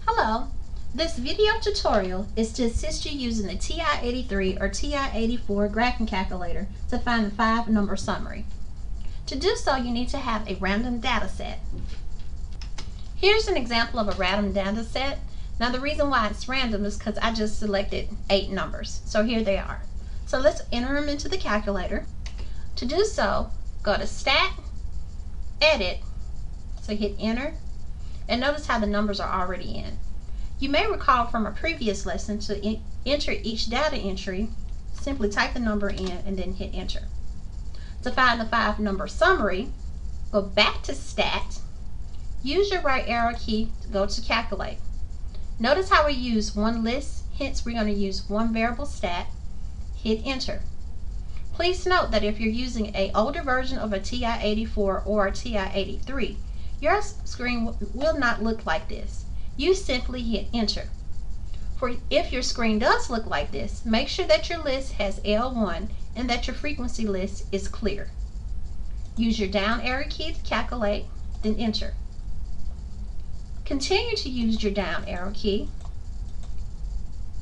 Hello, this video tutorial is to assist you using the TI-83 or TI-84 graphing calculator to find the 5-number summary. To do so, you need to have a random data set. Here's an example of a random data set. Now the reason why it's random is because I just selected 8 numbers. So here they are. So let's enter them into the calculator. To do so, go to Stat, Edit, so hit Enter, and notice how the numbers are already in. You may recall from a previous lesson to enter each data entry, simply type the number in and then hit Enter. To find the 5-number summary, go back to Stat, use your right arrow key to go to Calculate. Notice how we use one list, hence we're going to use one variable stat, hit Enter. Please note that if you're using an older version of a TI-84 or a TI-83, your screen will not look like this. You simply hit Enter. If your screen does look like this, make sure that your list has L1 and that your frequency list is clear. Use your down arrow key to calculate, then Enter. Continue to use your down arrow key,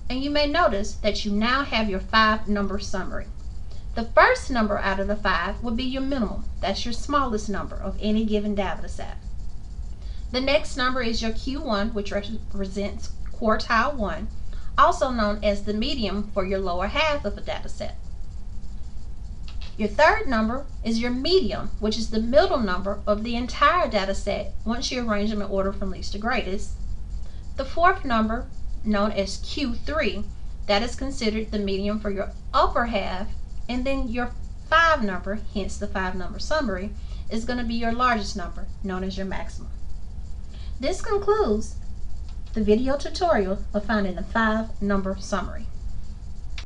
and you may notice that you now have your 5-number summary. The first number out of the 5 will be your minimum. That's your smallest number of any given data set. The next number is your Q1, which represents quartile 1, also known as the medium for your lower half of a data set. Your third number is your medium, which is the middle number of the entire data set once you arrange them in order from least to greatest. The fourth number, known as Q3, that is considered the medium for your upper half, and then your 5 number, hence the 5-number summary, is going to be your largest number, known as your maximum. This concludes the video tutorial of finding the 5-number summary.